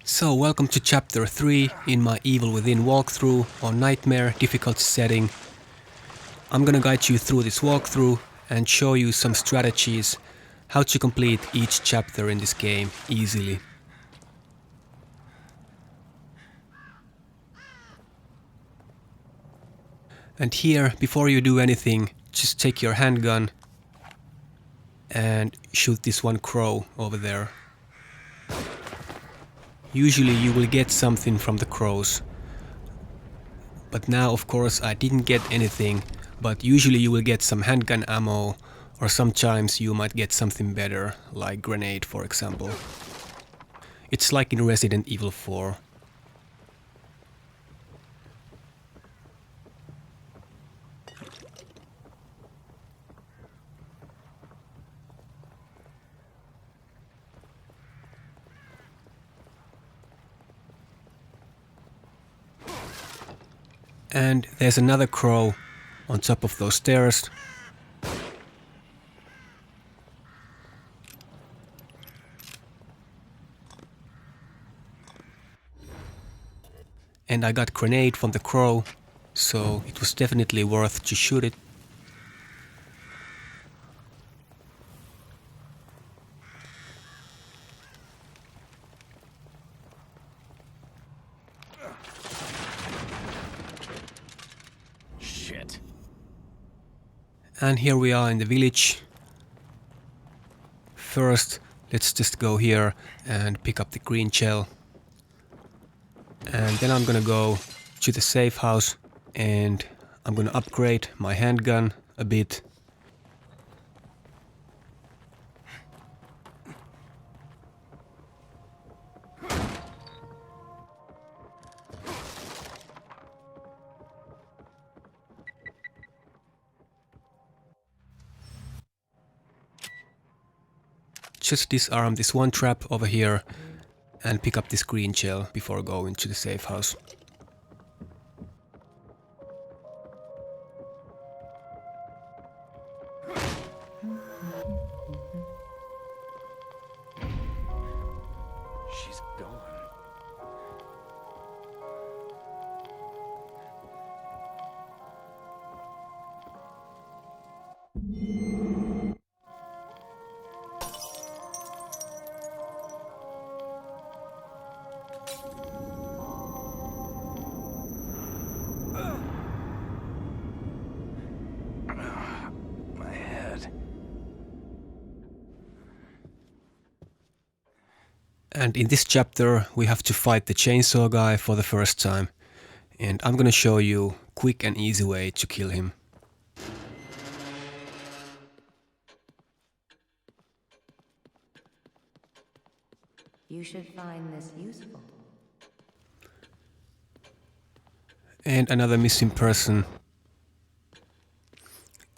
So welcome to chapter 3 in my Evil Within walkthrough on Nightmare difficulty setting. I'm gonna guide you through this walkthrough and show you some strategies how to complete each chapter in this game easily. And here, before you do anything, just take your handgun and shoot this one crow over there. Usually you will get something from the crows. But now, of course, I didn't get anything, but usually you will get some handgun ammo, or sometimes you might get something better, like grenade for example. It's like in Resident Evil 4. And there's another crow on top of those stairs. And I got grenade from the crow, so it was definitely worth to shoot it. Shit. And here we are in the village. First, let's just go here and pick up the green shell. And then I'm gonna go to the safe house and I'm gonna upgrade my handgun a bit. Just disarm this one trap over here and pick up this green shell before going to the safe house. She's gone. My head. And in this chapter we have to fight the chainsaw guy for the first time. And I'm gonna show you quick and easy way to kill him. You should find this useful. And another missing person.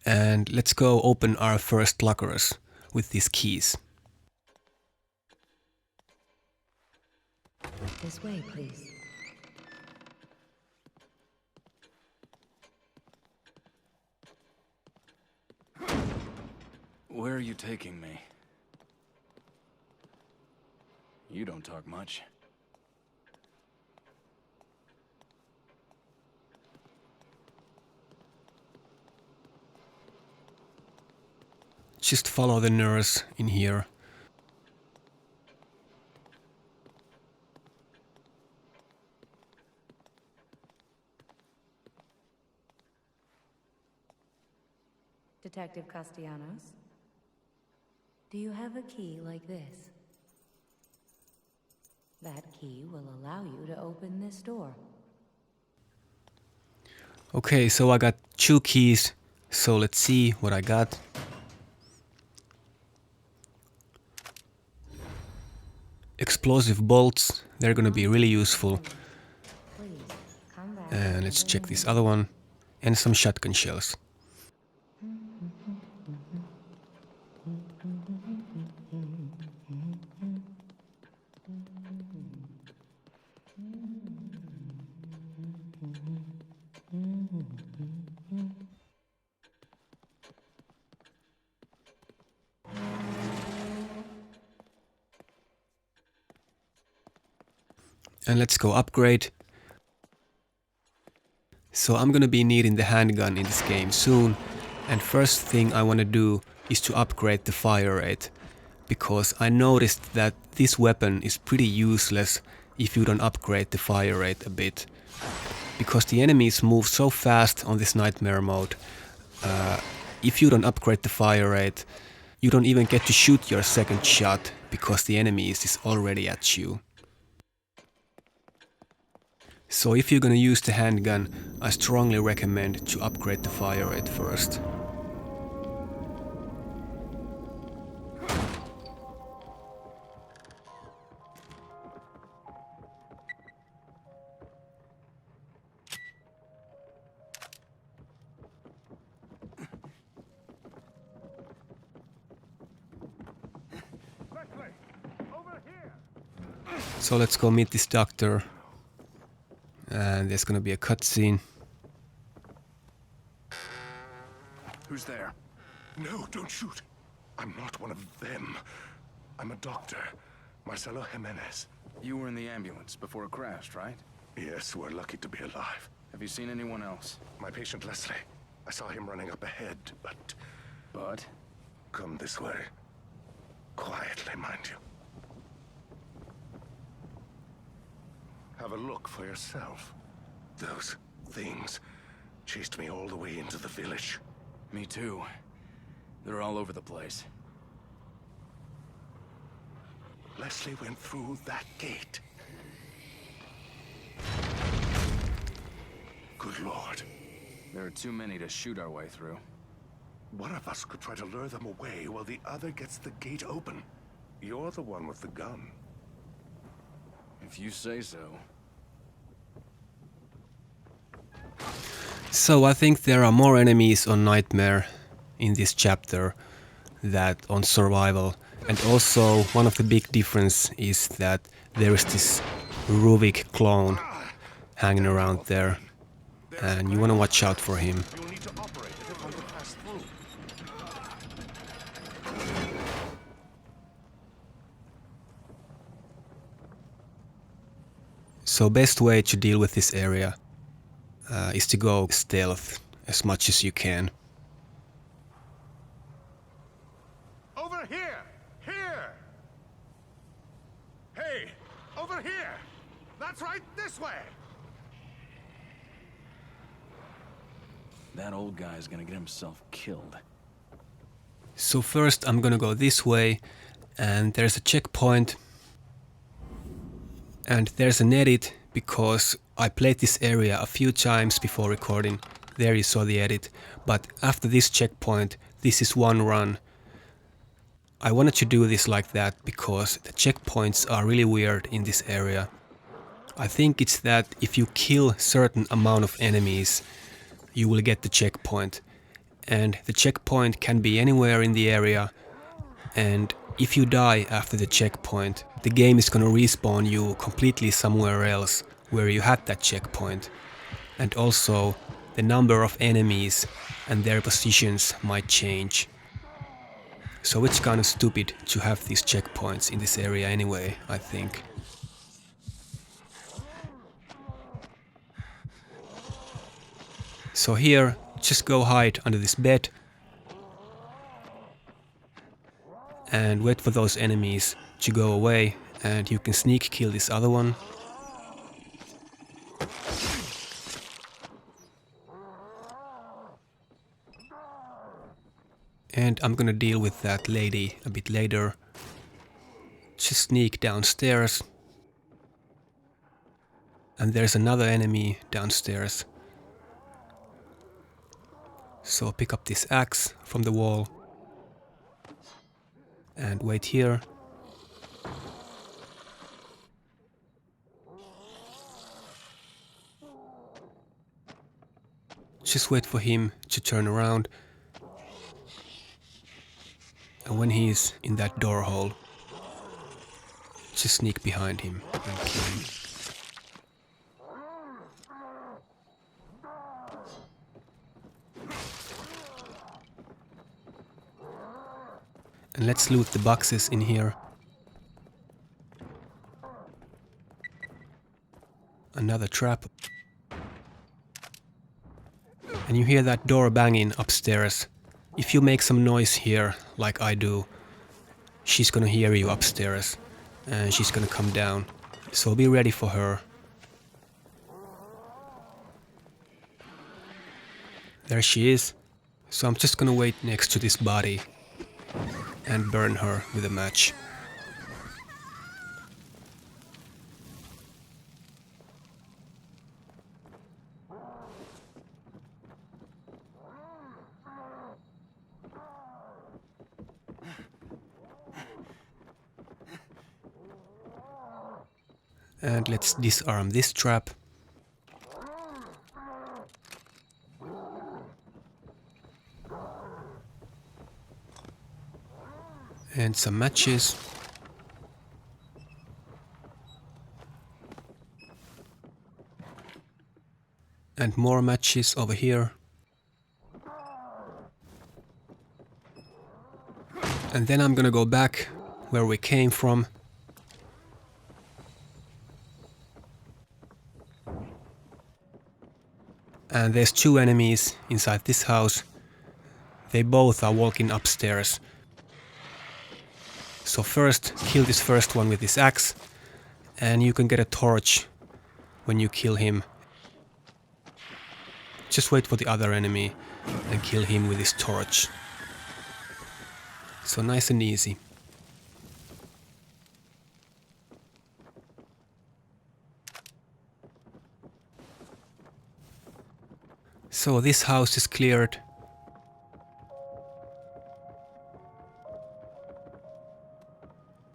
And let's go open our first lockers with these keys. This way, please. Where are you taking me? You don't talk much. Just follow the nurse in here. Detective Castellanos, do you have a key like this? That key will allow you to open this door. Okay, so I got 2 keys, so let's see what I got. Explosive bolts, they're gonna be really useful. Please, come back. And let's check this other one. And some shotgun shells. And let's go upgrade. So I'm gonna be needing the handgun in this game soon, and first thing I wanna do is to upgrade the fire rate, because I noticed that this weapon is pretty useless if you don't upgrade the fire rate a bit. Because the enemies move so fast on this nightmare mode, if you don't upgrade the fire rate, you don't even get to shoot your second shot because the enemy is already at you. So if you're gonna use the handgun, I strongly recommend to upgrade the fire rate first. So let's go meet this doctor. And there's gonna be a cutscene. Who's there? No, don't shoot. I'm not one of them. I'm a doctor, Marcelo Jimenez. You were in the ambulance before it crashed, right? Yes, we're lucky to be alive. Have you seen anyone else? My patient Leslie. I saw him running up ahead, but... But? Come this way. Quietly, mind you. Have a look for yourself. Those things chased me all the way into the village. Me too. They're all over the place. Leslie went through that gate. Good Lord. There are too many to shoot our way through. One of us could try to lure them away while the other gets the gate open. You're the one with the gun. If you say so. So I think there are more enemies on Nightmare in this chapter than on Survival. And also one of the big difference is that there is this Ruvik clone hanging around there. And you want to watch out for him. You'll need to operate if it wants to pass through. So best way to deal with this area is to go stealth as much as you can. Over here! Here! Hey! Over here! That's right, this way! That old guy's gonna get himself killed. So first I'm gonna go this way, and there's a checkpoint. And there's an edit because I played this area a few times before recording. There you saw the edit. But after this checkpoint, this is one run. I wanted to do this like that because the checkpoints are really weird in this area. I think it's that if you kill certain amount of enemies, you will get the checkpoint. And the checkpoint can be anywhere in the area. And if you die after the checkpoint, the game is gonna respawn you completely somewhere else where you had that checkpoint. And also, the number of enemies and their positions might change. So it's kind of stupid to have these checkpoints in this area anyway, I think. So here, just go hide under this bed and wait for those enemies to go away, and you can sneak kill this other one. And I'm gonna deal with that lady a bit later. Just sneak downstairs. And there's another enemy downstairs. So pick up this axe from the wall. And wait here. Just wait for him to turn around. And when he's in that door hole, just sneak behind him and kill him. And let's loot the boxes in here. Another trap. And you hear that door banging upstairs. If you make some noise here, like I do, she's gonna hear you upstairs. And she's gonna come down. So be ready for her. There she is. So I'm just gonna wait next to this body and burn her with a match. And let's disarm this trap. And some matches. And more matches over here. And then I'm gonna go back where we came from. And there's two enemies inside this house. They both are walking upstairs. So first, kill this first one with this axe. And you can get a torch when you kill him. Just wait for the other enemy and kill him with this torch. So nice and easy. So this house is cleared.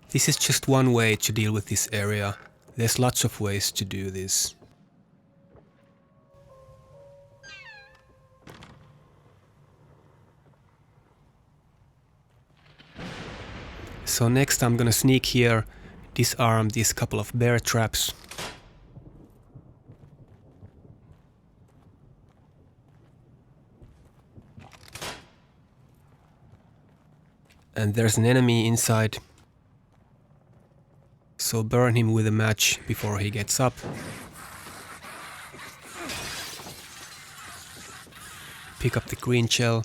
This is just one way to deal with this area. There's lots of ways to do this. So next I'm gonna sneak here, disarm these couple of bear traps. And there's an enemy inside. So burn him with a match before he gets up. Pick up the green shell.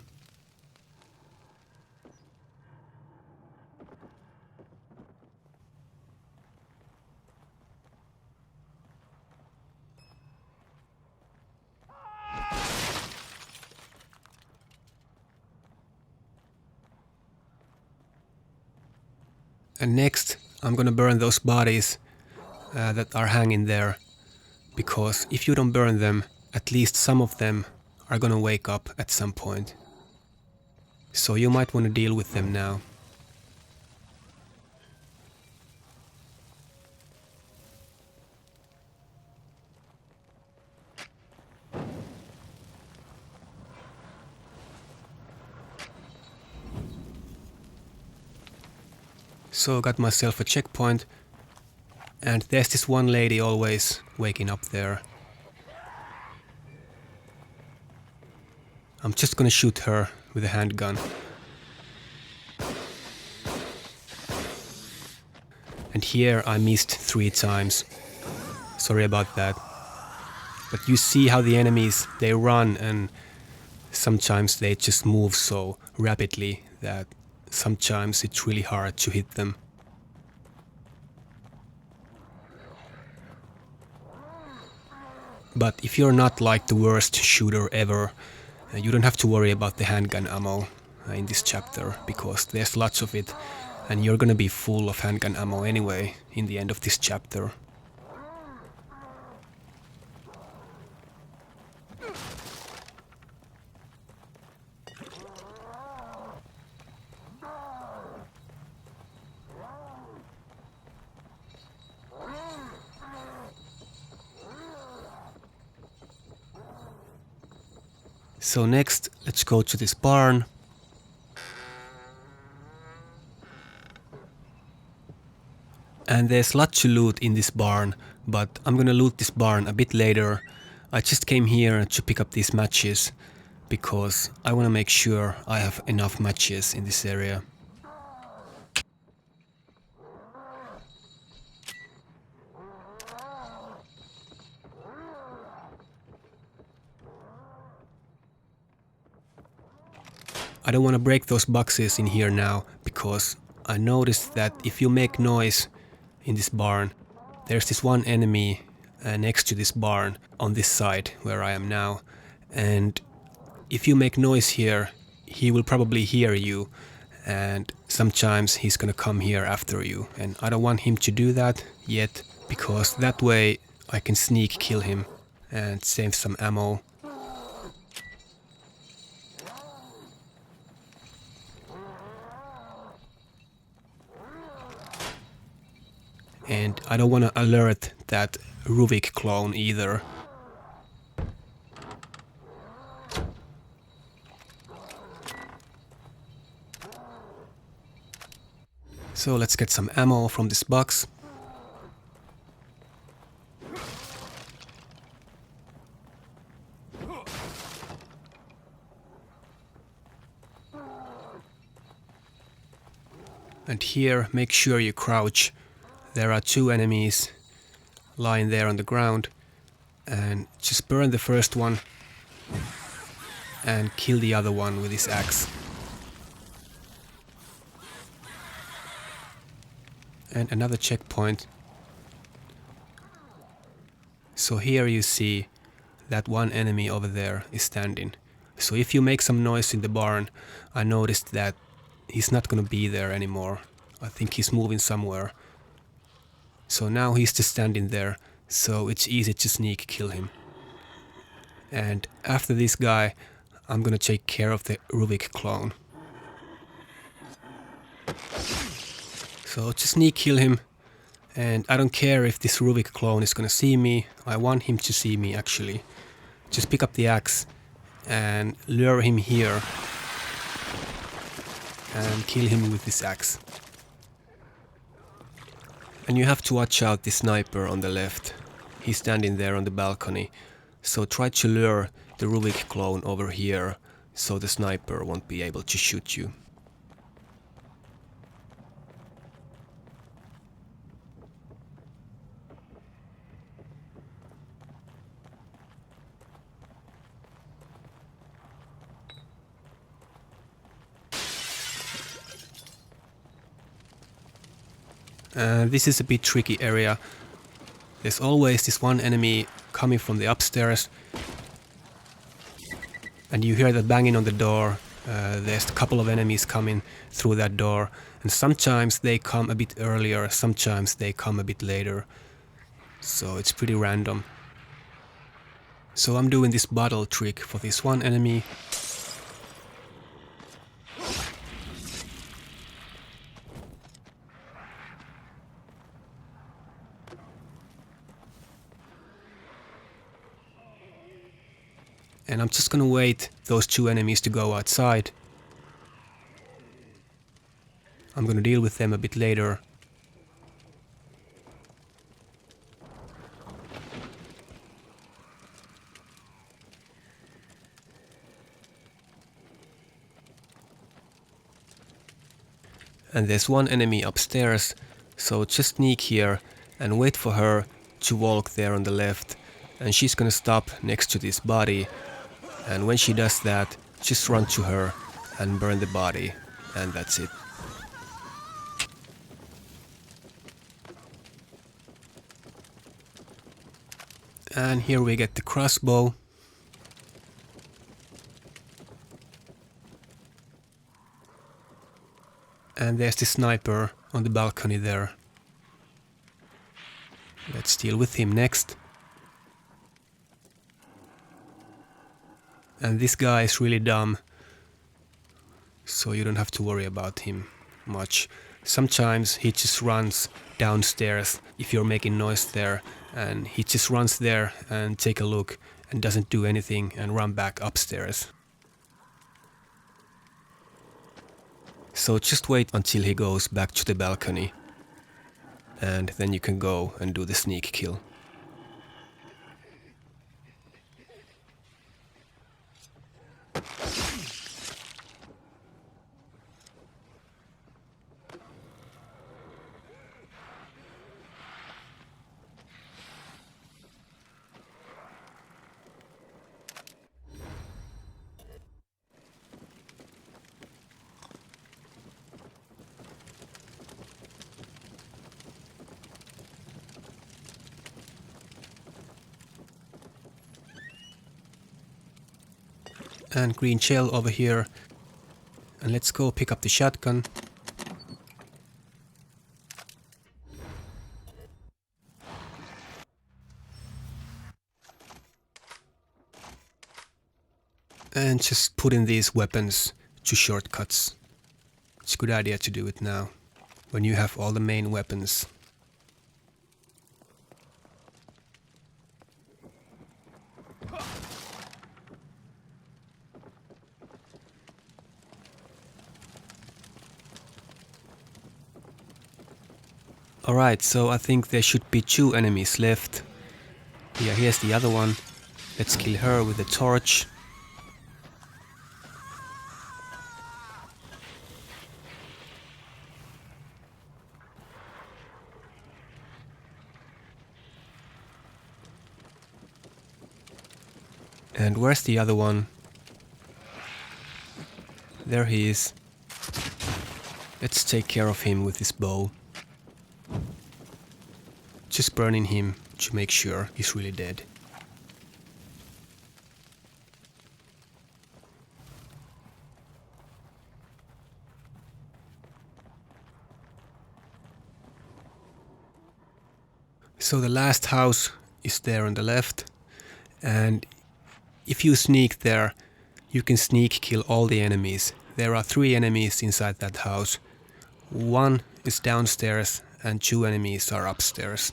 And next, I'm gonna burn those bodies that are hanging there. Because if you don't burn them, at least some of them are gonna wake up at some point. So you might want to deal with them now. So got myself a checkpoint, and there's this one lady always waking up there. I'm just gonna shoot her with a handgun. And here I missed 3 times. Sorry about that. But you see how the enemies, they run, and sometimes they just move so rapidly that sometimes it's really hard to hit them. But if you're not like the worst shooter ever, you don't have to worry about the handgun ammo in this chapter, because there's lots of it, and you're gonna be full of handgun ammo anyway in the end of this chapter. So next, let's go to this barn. And there's lots to loot in this barn, but I'm gonna loot this barn a bit later. I just came here to pick up these matches, because I wanna make sure I have enough matches in this area. I don't want to break those boxes in here now, because I noticed that if you make noise in this barn, there's this one enemy next to this barn on this side where I am now, and if you make noise here, he will probably hear you, and sometimes he's gonna come here after you, and I don't want him to do that yet, because that way I can sneak kill him and save some ammo. And I don't want to alert that Ruvik clone either. So let's get some ammo from this box. And here, make sure you crouch. There are 2 enemies lying there on the ground, and just burn the first one and kill the other one with his axe. And another checkpoint. So here you see that one enemy over there is standing. So if you make some noise in the barn, I noticed that he's not gonna be there anymore. I think he's moving somewhere. So now he's just standing there, so it's easy to sneak kill him. And after this guy, I'm gonna take care of the Ruvik clone. So just sneak kill him, and I don't care if this Ruvik clone is gonna see me. I want him to see me actually. Just pick up the axe and lure him here and kill him with this axe. And you have to watch out the sniper on the left. He's standing there on the balcony. So try to lure the Ruvik clone over here, so the sniper won't be able to shoot you. This is a bit tricky area. There's always this one enemy coming from the upstairs, and you hear the banging on the door. There's a couple of enemies coming through that door, and sometimes they come a bit earlier, sometimes they come a bit later. So it's pretty random. So I'm doing this bottle trick for this one enemy. And I'm just gonna wait those 2 enemies to go outside. I'm gonna deal with them a bit later. And there's one enemy upstairs, so just sneak here and wait for her to walk there on the left, and she's gonna stop next to this body. And when she does that, just run to her and burn the body, and that's it. And here we get the crossbow. And there's the sniper on the balcony there. Let's deal with him next. And this guy is really dumb, so you don't have to worry about him much. Sometimes he just runs downstairs if you're making noise there, and he just runs there and take a look and doesn't do anything and run back upstairs. So just wait until he goes back to the balcony, and then you can go and do the sneak kill. And green shell over here. And let's go pick up the shotgun. And just put in these weapons to shortcuts. It's a good idea to do it now, when you have all the main weapons. Alright, so I think there should be 2 enemies left. Yeah, here's the other one. Let's kill her with a torch. And where's the other one? There he is. Let's take care of him with this bow. Just burning him to make sure he's really dead. So the last house is there on the left, and if you sneak there, you can sneak kill all the enemies. There are 3 enemies inside that house. 1 is downstairs and 2 enemies are upstairs.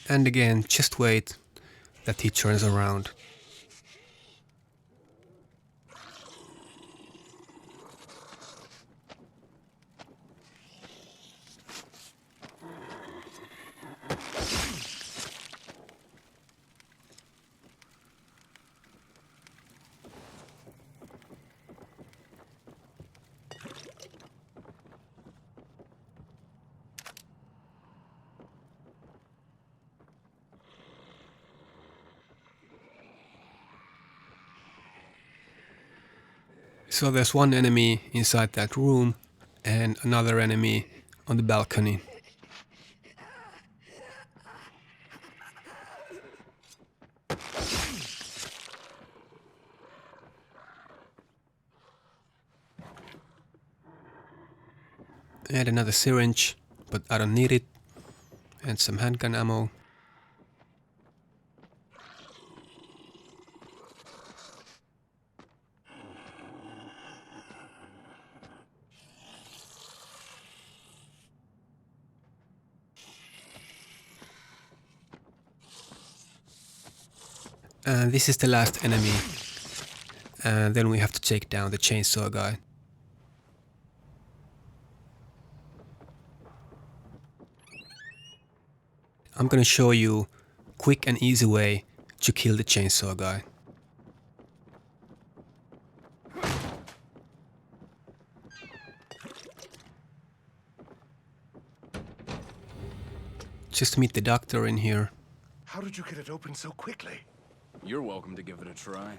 And again, just wait that he turns around. So there's 1 enemy inside that room and another enemy on the balcony. And another syringe, but I don't need it. And some handgun ammo. And this is the last enemy. And then we have to take down the chainsaw guy. I'm gonna show you quick and easy way to kill the chainsaw guy. Just meet the doctor in here. How did you get it open so quickly? You're welcome to give it a try.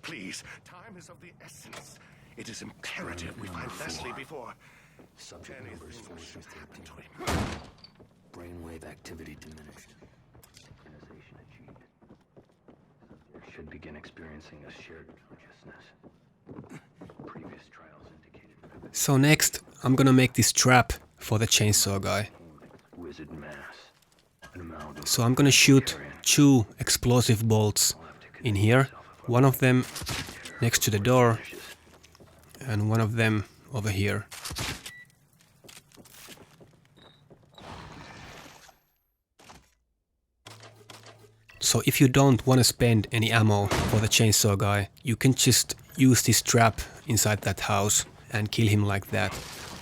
Please, time is of the essence. It is imperative we find Leslie before Subject numbers anything fully should happen to confirmed. him. Brainwave activity diminished. Synchronization achieved. Subject should begin experiencing a shared consciousness. Previous trials indicated rapid So next, I'm gonna make this trap for the chainsaw guy. wizard mass. An amalgam So I'm gonna shoot 2 explosive bolts in here. One of them next to the door and one of them over here. So if you don't want to spend any ammo for the chainsaw guy, you can just use this trap inside that house and kill him like that.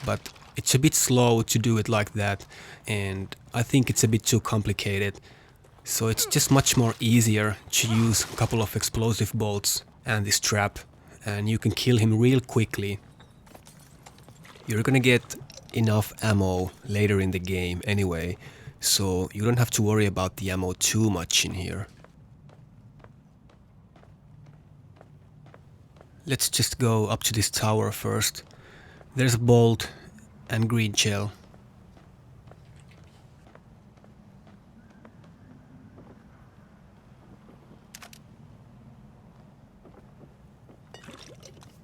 But it's a bit slow to do it like that, and I think it's a bit too complicated. So it's just much more easier to use a couple of explosive bolts and this trap, and you can kill him real quickly. You're gonna get enough ammo later in the game anyway so you don't have to worry about the ammo too much in here. Let's just go up to this tower first. There's a bolt and green gel.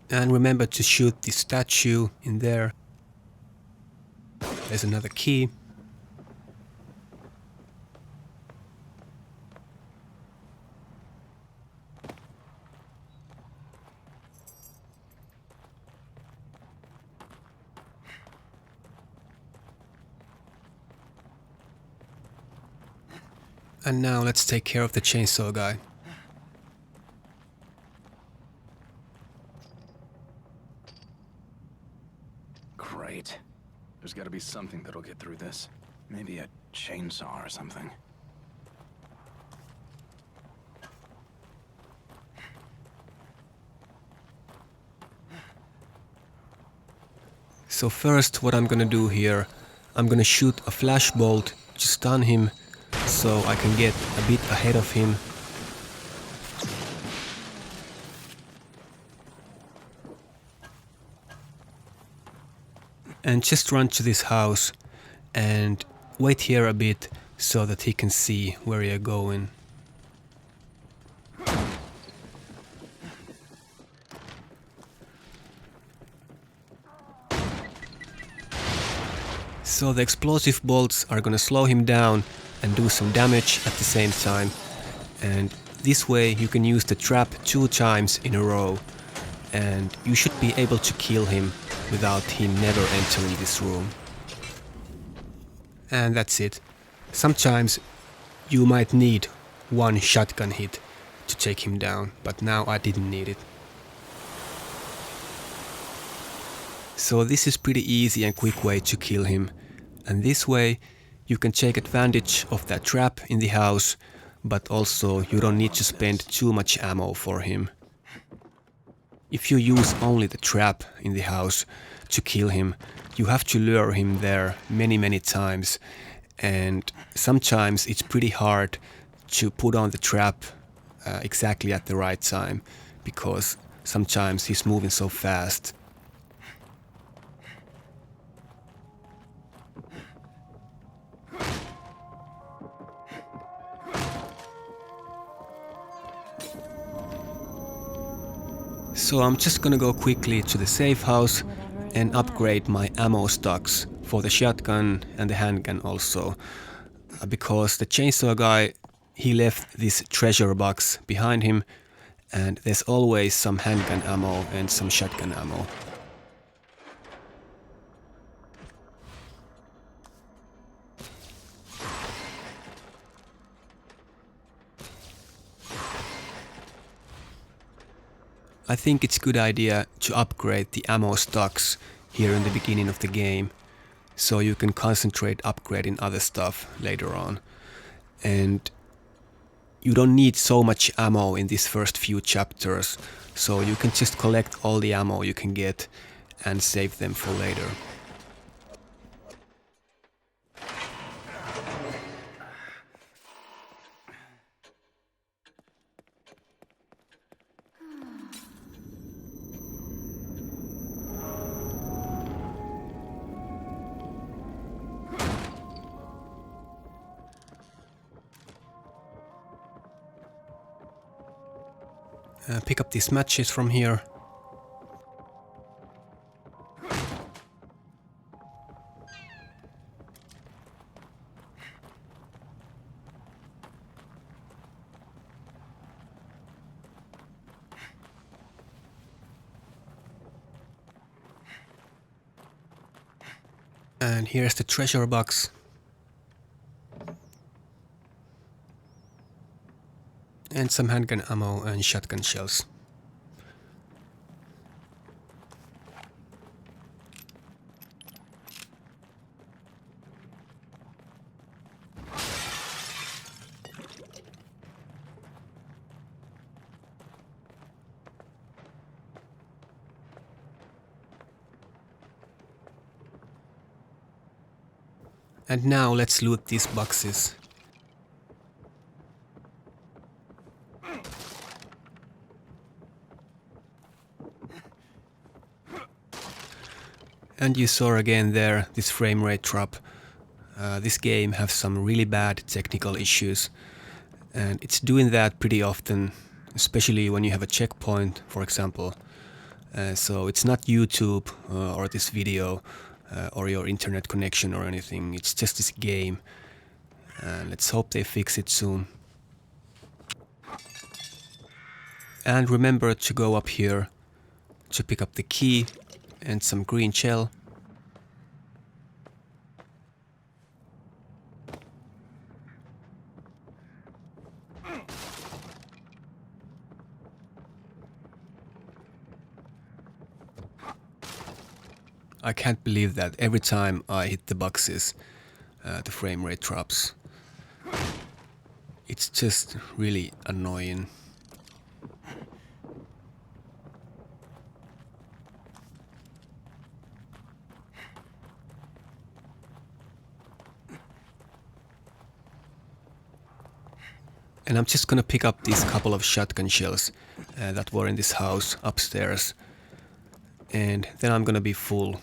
And remember to shoot the statue in there. There's another key. And now let's take care of the chainsaw guy. Great. There's gotta be something that'll get through this. Maybe a chainsaw or something. So first what I'm gonna do here, I'm gonna shoot a flashbolt to stun him so I can get a bit ahead of him. And just run to this house and wait here a bit so that he can see where you're going. So the explosive bolts are gonna slow him down and do some damage at the same time. And this way you can use the trap 2 times in a row. And you should be able to kill him without him never entering this room. And that's it. Sometimes you might need 1 shotgun hit to take him down, but now I didn't need it. So this is pretty easy and quick way to kill him. And this way you can take advantage of that trap in the house, but also you don't need to spend too much ammo for him. If you use only the trap in the house to kill him, you have to lure him there many times, and sometimes it's pretty hard to put on the trap exactly at the right time, because sometimes he's moving so fast. So I'm just gonna go quickly to the safe house and upgrade my ammo stocks for the shotgun and the handgun also. Because the chainsaw guy, he left this treasure box behind him, and there's always some handgun ammo and some shotgun ammo. I think it's a good idea to upgrade the ammo stocks here in the beginning of the game, so you can concentrate upgrading other stuff later on. And you don't need so much ammo in these first few chapters, so you can just collect all the ammo you can get and save them for later. Pick up these matches from here. And here's the treasure box. And some handgun ammo and shotgun shells. And now let's loot these boxes. And you saw again there this frame rate drop. This game has some really bad technical issues, and it's doing that pretty often, especially when you have a checkpoint, for example. So it's not YouTube or this video or your internet connection or anything, it's just this game. Let's hope they fix it soon. And remember to go up here to pick up the key and some green shell. I can't believe that every time I hit the boxes, the frame rate drops. It's just really annoying. And I'm just gonna pick up these couple of shotgun shells that were in this house upstairs. And then I'm gonna be full.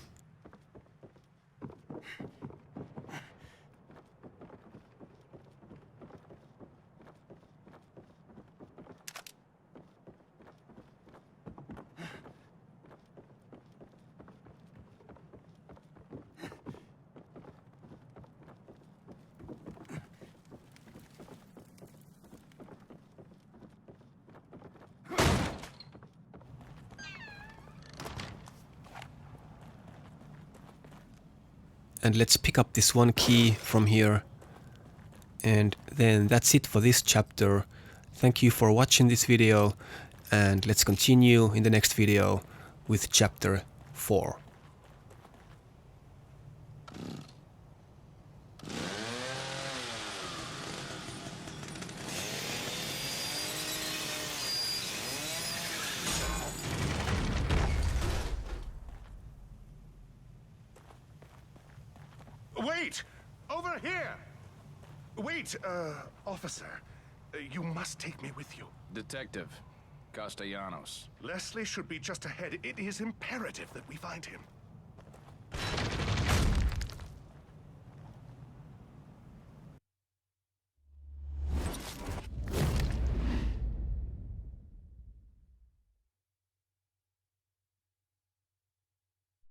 And let's pick up this one key from here. And then that's it for this chapter. Thank you for watching this video, and let's continue in the next video with chapter 4. Wait! Over here! Wait, officer. You must take me with you. Detective Castellanos. Leslie should be just ahead. It is imperative that we find him.